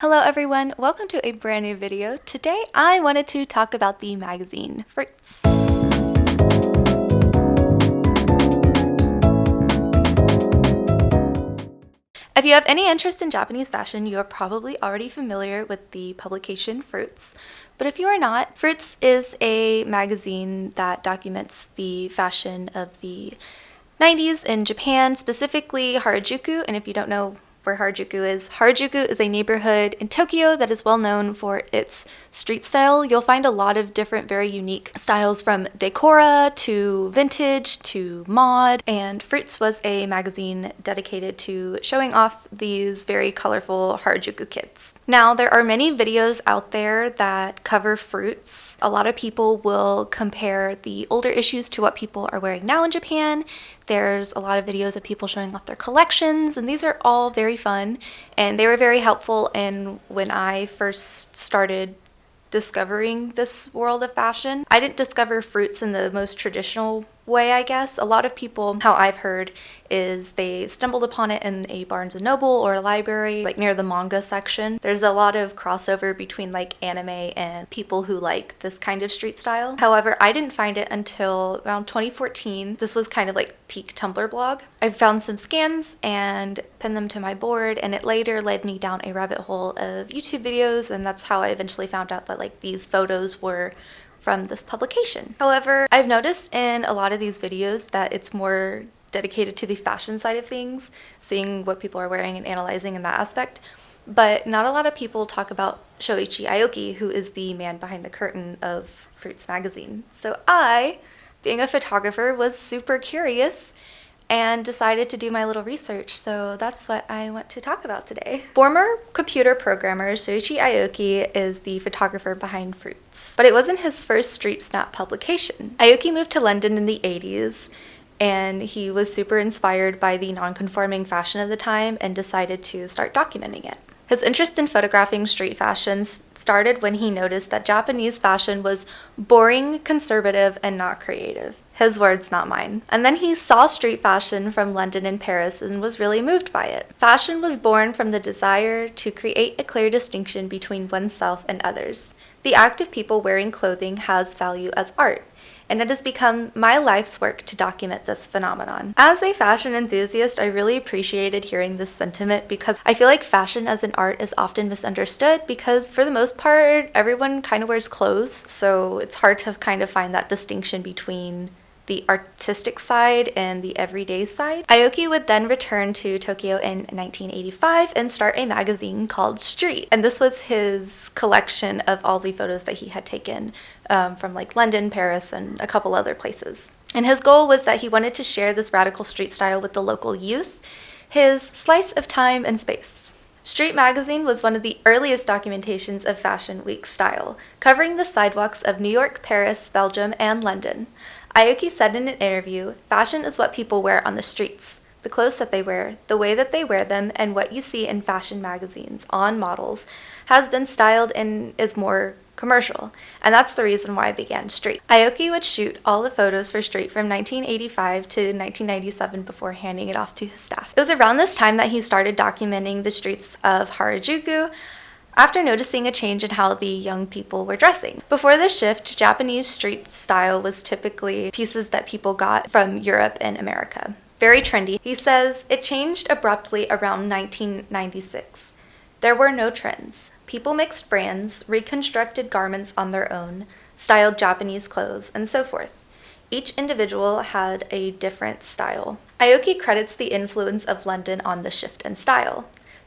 Hello everyone, welcome to a brand new video. Today I wanted to talk about the magazine FRUiTS. If you have any interest in Japanese fashion, you are probably already familiar with the publication FRUiTS. But if you are not, FRUiTS is a magazine that documents the fashion of the 90s in Japan, specifically Harajuku. And if you don't know where Harajuku is a neighborhood in Tokyo that is well known for its street style. You'll find a lot of different, very unique styles from decora to vintage to mod, and FRUiTS was a magazine dedicated to showing off these very colorful Harajuku kids. Now, there are many videos out there that cover FRUiTS. A lot of people will compare the older issues to what people are wearing now in Japan. There's a lot of videos of people showing off their collections, and these are all very fun, and they were very helpful in when I first started discovering this world of fashion. I didn't discover FRUiTS in the most traditional way, I guess. A lot of people, how I've heard, is they stumbled upon it in a Barnes & Noble or a library, like near the manga section. There's a lot of crossover between like anime and people who like this kind of street style. However, I didn't find it until around 2014. This was kind of like peak Tumblr blog. I found some scans and pinned them to my board, and it later led me down a rabbit hole of YouTube videos, and that's how I eventually found out that like these photos were from this publication. However, I've noticed in a lot of these videos that it's more dedicated to the fashion side of things, seeing what people are wearing and analyzing in that aspect, but not a lot of people talk about Shoichi Aoki, who is the man behind the curtain of FRUiTS magazine. So I, being a photographer, was super curious and decided to do my little research, so that's what I want to talk about today. Former computer programmer Shoichi Aoki is the photographer behind FRUiTS, but it wasn't his first street snap publication. Aoki moved to London in the 80s, and he was super inspired by the non-conforming fashion of the time and decided to start documenting it. His interest in photographing street fashion started when he noticed that Japanese fashion was boring, conservative, and not creative. His words, not mine. And then he saw street fashion from London and Paris and was really moved by it. Fashion was born from the desire to create a clear distinction between oneself and others. The act of people wearing clothing has value as art, and it has become my life's work to document this phenomenon. As a fashion enthusiast, I really appreciated hearing this sentiment because I feel like fashion as an art is often misunderstood because for the most part, everyone kind of wears clothes, so it's hard to kind of find that distinction between the artistic side and the everyday side. Aoki would then return to Tokyo in 1985 and start a magazine called Street. And this was his collection of all the photos that he had taken from like London, Paris, and a couple other places. And his goal was that he wanted to share this radical street style with the local youth, his slice of time and space. Street magazine was one of the earliest documentations of Fashion Week style, covering the sidewalks of New York, Paris, Belgium, and London. Aoki said in an interview, "Fashion is what people wear on the streets. The clothes that they wear, the way that they wear them, and what you see in fashion magazines on models has been styled and is more commercial, and that's the reason why I began Street." Aoki would shoot all the photos for Street from 1985 to 1997 before handing it off to his staff. It was around this time that he started documenting the streets of Harajuku, after noticing a change in how the young people were dressing. Before this shift, Japanese street style was typically pieces that people got from Europe and America. Very trendy. He says, "It changed abruptly around 1996. There were no trends. People mixed brands, reconstructed garments on their own, styled Japanese clothes, and so forth. Each individual had a different style." Aoki credits the influence of London on the shift in style.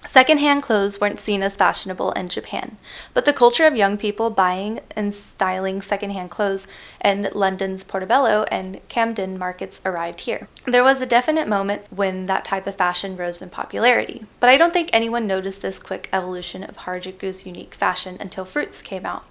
Secondhand clothes weren't seen as fashionable in Japan, but the culture of young people buying and styling secondhand clothes in London's Portobello and Camden markets arrived here. There was a definite moment when that type of fashion rose in popularity, but I don't think anyone noticed this quick evolution of Harajuku's unique fashion until FRUiTS came out.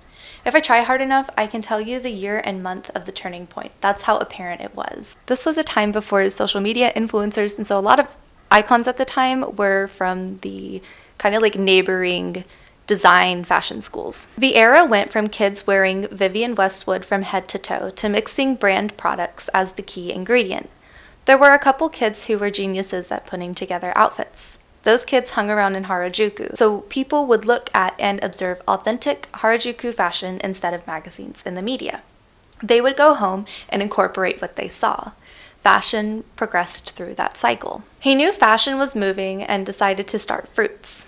If I try hard enough, I can tell you the year and month of the turning point. That's how apparent it was. This was a time before social media influencers, and so a lot of icons at the time were from the kind of like neighboring design fashion schools. The era went from kids wearing Vivienne Westwood from head to toe to mixing brand products as the key ingredient. There were a couple kids who were geniuses at putting together outfits. Those kids hung around in Harajuku, so people would look at and observe authentic Harajuku fashion instead of magazines in the media. They would go home and incorporate what they saw. Fashion progressed through that cycle. He knew fashion was moving and decided to start FRUiTS.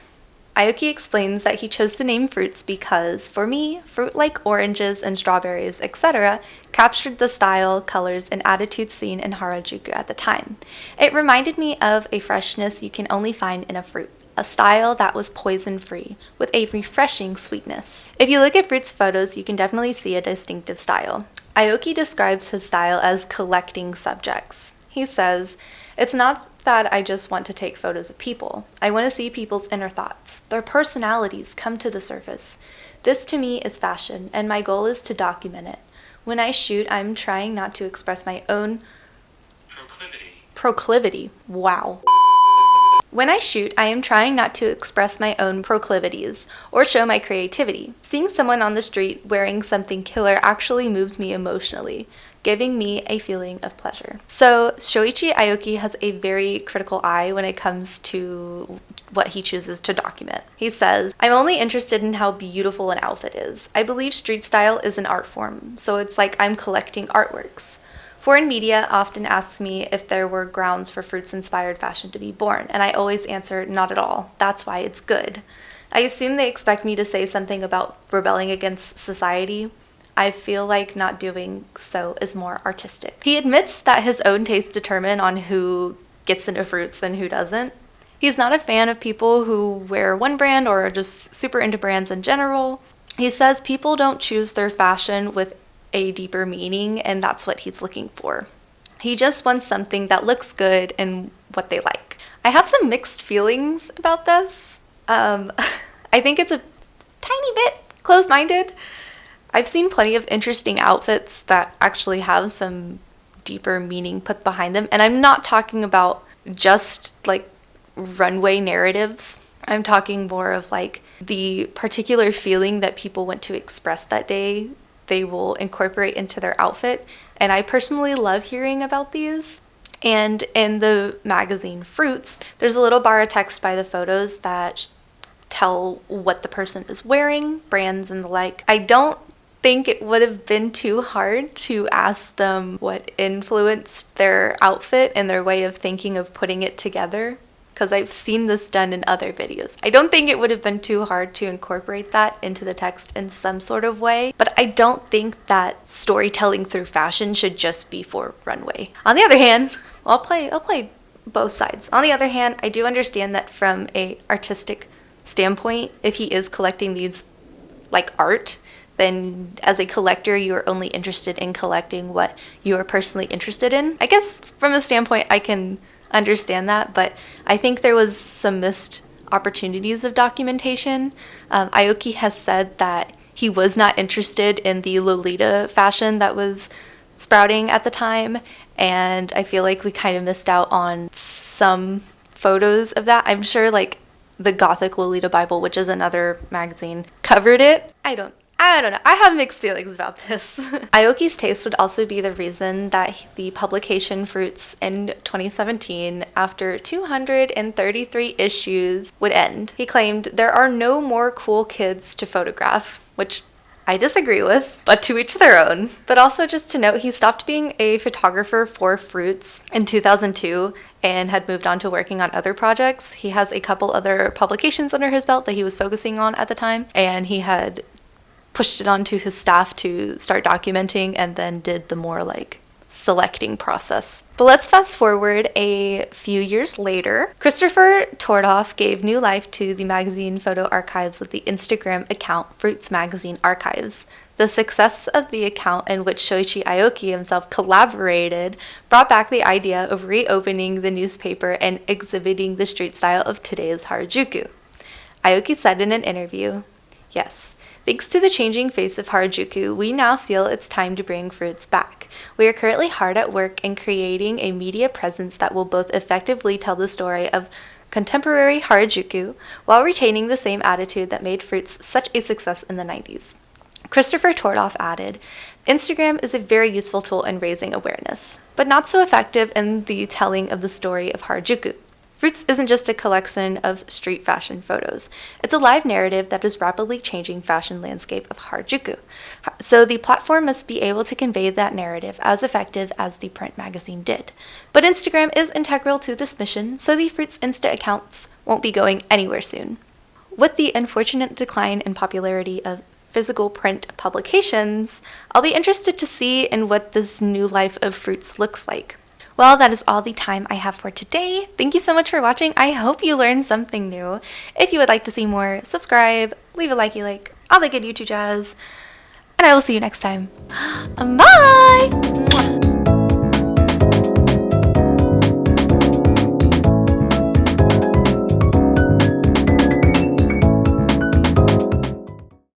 Aoki explains that he chose the name FRUiTS because, for me, fruit like oranges and strawberries, etc., captured the style, colors, and attitudes seen in Harajuku at the time. It reminded me of a freshness you can only find in a fruit, a style that was poison-free, with a refreshing sweetness. If you look at FRUiTS photos, you can definitely see a distinctive style. Aoki describes his style as collecting subjects. He says, "It's not that I just want to take photos of people. I want to see people's inner thoughts, their personalities come to the surface. This to me is fashion, and my goal is to document it. When I shoot, I'm trying not to express my own proclivity. Wow. When I shoot, I am trying not to express my own proclivities or show my creativity. Seeing someone on the street wearing something killer actually moves me emotionally, giving me a feeling of pleasure." So Shoichi Aoki has a very critical eye when it comes to what he chooses to document. He says, "I'm only interested in how beautiful an outfit is. I believe street style is an art form, so it's like I'm collecting artworks. Foreign media often asks me if there were grounds for FRUiTS-inspired fashion to be born, and I always answer, not at all. That's why it's good. I assume they expect me to say something about rebelling against society. I feel like not doing so is more artistic." He admits that his own tastes determine on who gets into FRUiTS and who doesn't. He's not a fan of people who wear one brand or are just super into brands in general. He says people don't choose their fashion with a deeper meaning, and that's what he's looking for. He just wants something that looks good and what they like. I have some mixed feelings about this. I think it's a tiny bit closed-minded. I've seen plenty of interesting outfits that actually have some deeper meaning put behind them, and I'm not talking about just like runway narratives. I'm talking more of like the particular feeling that people want to express that day they will incorporate into their outfit, and I personally love hearing about these. And in the magazine FRUiTS, there's a little bar of text by the photos that tell what the person is wearing, brands and the like. I don't think it would have been too hard to ask them what influenced their outfit and their way of thinking of putting it together, because I've seen this done in other videos. I don't think it would have been too hard to incorporate that into the text in some sort of way, but I don't think that storytelling through fashion should just be for runway. On the other hand, I'll play both sides. On the other hand, I do understand that from a artistic standpoint, if he is collecting these like art, then as a collector, you are only interested in collecting what you are personally interested in. I guess from a standpoint, I can understand that, but I think there was some missed opportunities of documentation. Aoki has said that he was not interested in the Lolita fashion that was sprouting at the time, and I feel like we kind of missed out on some photos of that. I'm sure like the Gothic Lolita Bible, which is another magazine, covered it. I don't know. I have mixed feelings about this. Aoki's taste would also be the reason that the publication FRUiTS in 2017, after 233 issues, would end. He claimed, "There are no more cool kids to photograph," which I disagree with, but to each their own. But also just to note, he stopped being a photographer for FRUiTS in 2002 and had moved on to working on other projects. He has a couple other publications under his belt that he was focusing on at the time, and he had pushed it onto his staff to start documenting and then did the more like selecting process. But let's fast forward a few years later. Christopher Tordoff gave new life to the magazine photo archives with the Instagram account FRUiTS Magazine Archives. The success of the account, in which Shoichi Aoki himself collaborated, brought back the idea of reopening the newspaper and exhibiting the street style of today's Harajuku. Aoki said in an interview, "Yes, thanks to the changing face of Harajuku, we now feel it's time to bring FRUiTS back. We are currently hard at work in creating a media presence that will both effectively tell the story of contemporary Harajuku while retaining the same attitude that made FRUiTS such a success in the 90s. Christopher Tordoff added, "Instagram is a very useful tool in raising awareness, but not so effective in the telling of the story of Harajuku. FRUiTS isn't just a collection of street fashion photos. It's a live narrative that is rapidly changing fashion landscape of Harajuku. So the platform must be able to convey that narrative as effective as the print magazine did. But Instagram is integral to this mission, so the FRUiTS Insta accounts won't be going anywhere soon. With the unfortunate decline in popularity of physical print publications, I'll be interested to see in what this new life of FRUiTS looks like. Well, that is all the time I have for today. Thank you so much for watching. I hope you learned something new. If you would like to see more, subscribe, leave a like, all the good YouTube jazz, and I will see you next time. Bye!